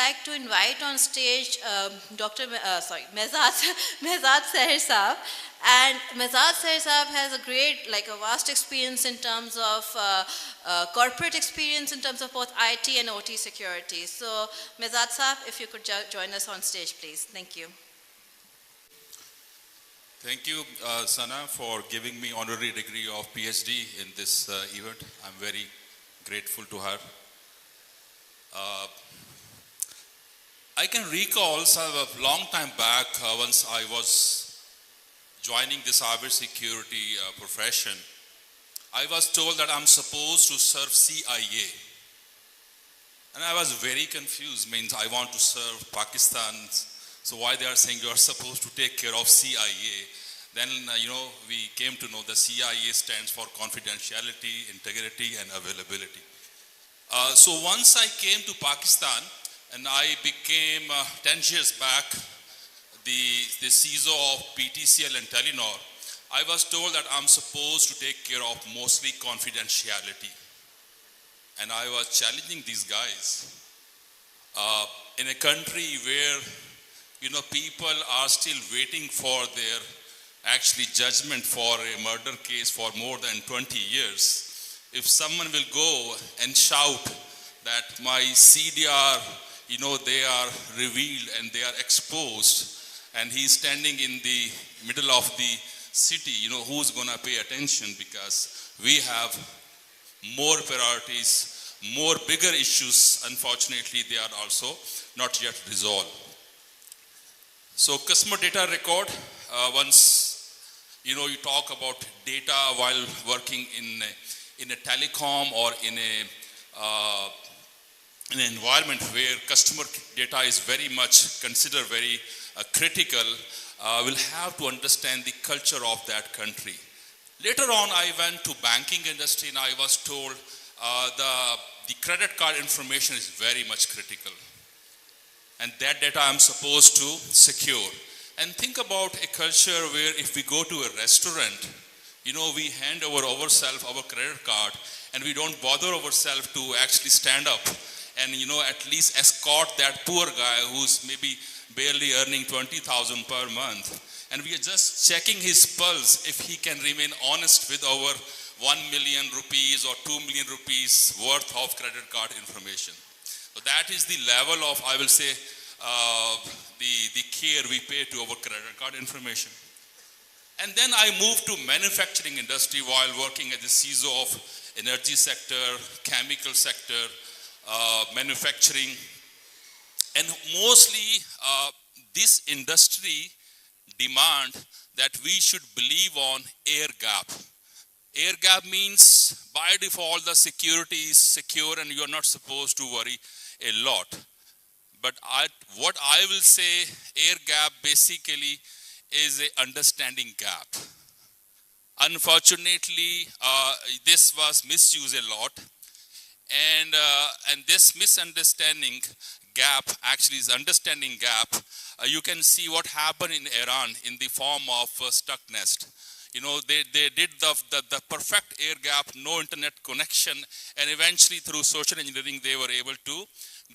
like to invite on stage Mehzad, Mehzad Sahar Saab. And Mehzad Sahar Saab has a great, like a vast experience in terms of corporate experience in terms of both IT and OT security. So Mehzad Saab, if you could join us on stage, please. Thank you. Thank you, Sana, for giving me honorary degree of PhD in this event. I'm very grateful to her. I can recall a long time back once I was joining the cybersecurity profession, I was told that I'm supposed to serve CIA. And I was very confused, means I want to serve Pakistan, so why they are saying you are supposed to take care of CIA? Then, we came to know the CIA stands for confidentiality, integrity, and availability. So once I came to Pakistan, and I became, 10 years back, the CISO of PTCL and Telenor, I was told that I'm supposed to take care of mostly confidentiality. And I was challenging these guys. In a country where, people are still waiting for their actually judgment for a murder case for more than 20 years, if someone will go and shout that my CDR, they are revealed and they are exposed, and he's standing in the middle of the city, who's going to pay attention? Because we have more priorities, more bigger issues. Unfortunately, they are also not yet resolved. So customer data record, once, you talk about data while working in a telecom or in an environment where customer data is very much considered very critical, we'll have to understand the culture of that country. Later on, I went to banking industry and I was told the credit card information is very much critical. And that data I'm supposed to secure. And think about a culture where if we go to a restaurant, we hand over ourselves our credit card and we don't bother ourselves to actually stand up and, at least escort that poor guy who's maybe barely earning 20,000 per month. And we are just checking his pulse if he can remain honest with our 1 million rupees or 2 million rupees worth of credit card information. So that is the level of, I will say, the care we pay to our credit card information. And then I moved to manufacturing industry while working as the CISO of energy sector, chemical sector, manufacturing. And mostly this industry demand that we should believe on air gap. Air gap means by default the security is secure and you are not supposed to worry a lot. But what I will say, air gap basically is an understanding gap. Unfortunately, this was misused a lot. And this misunderstanding gap actually is understanding gap. You can see what happened in Iran in the form of stuck nest. They did the perfect air gap, no internet connection, and eventually through social engineering, they were able to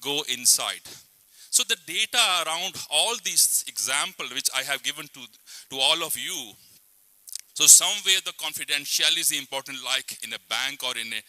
go inside. So the data around all these examples, which I have given to all of you, so somewhere the confidentiality is important, like in a bank or in a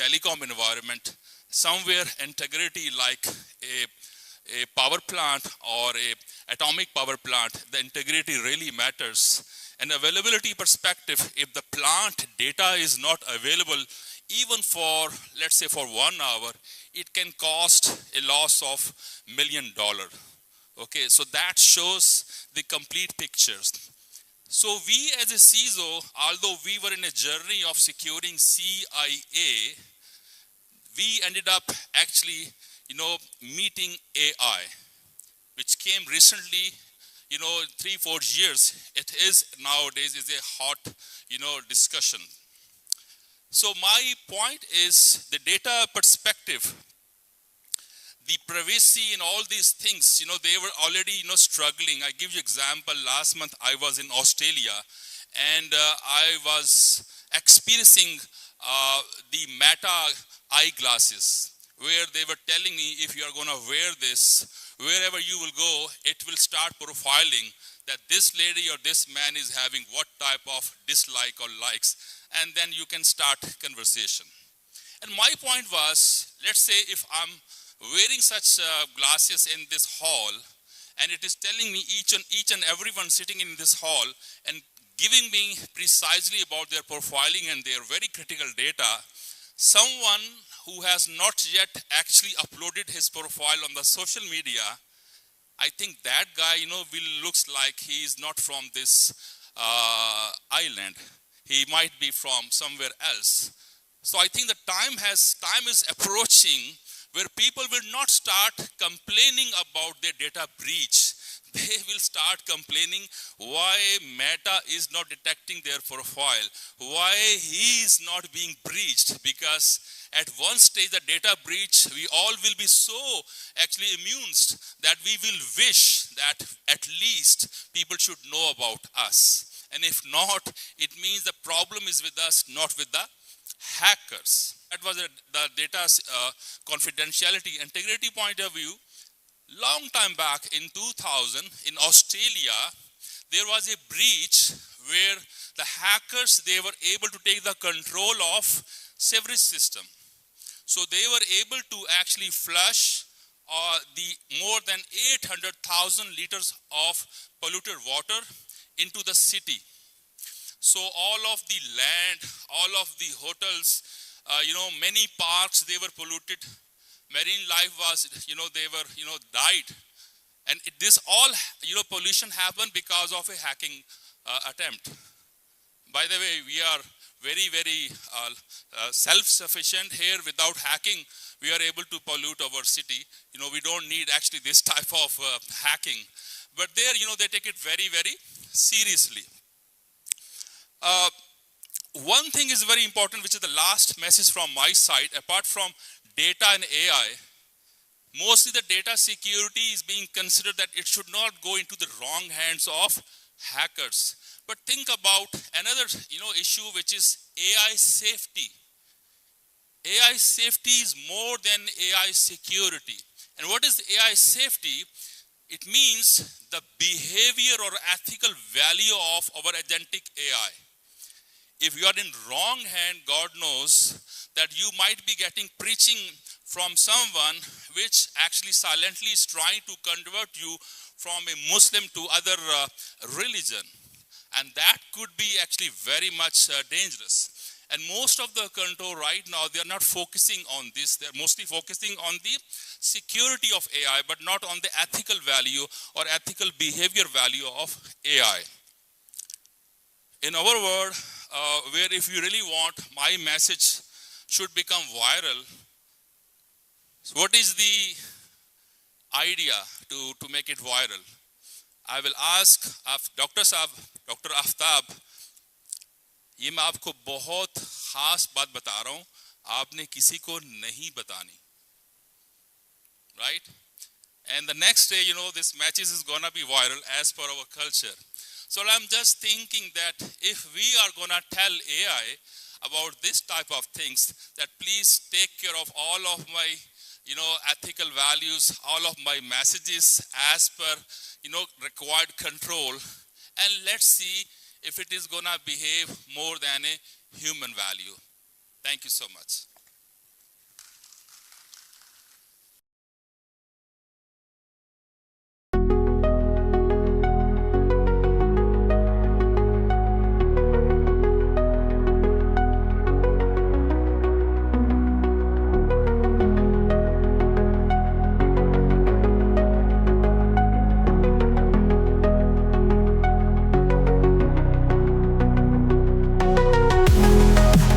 telecom environment, somewhere integrity like a power plant or a atomic power plant, the integrity really matters. And availability perspective, if the plant data is not available, even for, let's say for 1 hour, it can cost a loss of $1 million. Okay, so that shows the complete pictures. So we as a CISO, although we were in a journey of securing CIA, we ended up actually, meeting AI, which came recently, 3-4 years. It is nowadays is a hot, discussion. So my point is the data perspective, the privacy and all these things, they were already, struggling. I give you example. Last month I was in Australia and I was experiencing the Meta eyeglasses. where they were telling me, if you are going to wear this, wherever you will go, it will start profiling that this lady or this man is having what type of dislike or likes, and then you can start conversation. And my point was, let's say if I'm wearing such glasses in this hall, and it is telling me each and everyone sitting in this hall and giving me precisely about their profiling and their very critical data, someone who has not yet actually uploaded his profile on the social media, I think that guy, will looks like he is not from this island. He might be from somewhere else. So I think the time is approaching where people will not start complaining about their data breach. They will start complaining why Meta is not detecting their profile, why he is not being breached, because at one stage the data breach, we all will be so actually immune that we will wish that at least people should know about us. And if not, it means the problem is with us, not with the hackers. That was the data confidentiality integrity point of view. Long time back in 2000 in Australia, there was a breach where the hackers, they were able to take the control of sewerage system. So they were able to actually flush the more than 800,000 liters of polluted water into the city. So all of the land, all of the hotels, many parks, they were polluted. Marine life was, they were, died. And this all, pollution happened because of a hacking attempt. By the way, we are very, very self-sufficient here. Without hacking, we are able to pollute our city. We don't need actually this type of hacking. But there, they take it very, very seriously. One thing is very important, which is the last message from my side. Apart from data and AI, mostly the data security is being considered that it should not go into the wrong hands of hackers. But think about another, issue, which is AI safety. AI safety is more than AI security. And what is AI safety? It means the behavior or ethical value of our agentic AI. If you are in wrong hand, God knows that you might be getting preaching from someone which actually silently is trying to convert you from a Muslim to other religion. And that could be actually very much dangerous. And most of the control right now, they are not focusing on this. They're mostly focusing on the security of AI, but not on the ethical value or ethical behavior value of AI. In our world, where if you really want my message should become viral, so what is the idea to make it viral? I will ask Dr. Saab, Dr. Aftab, ये मैं आपको बहुत खास बात बता रहा हूँ, आपने किसी को नहीं बतानी, right? And the next day, this message is gonna be viral as per our culture. So I'm just thinking that if we are gonna tell AI about this type of things, that please take care of all of my, ethical values, all of my messages as per, required control, and let's see if it is gonna behave more than a human value. Thank you so much.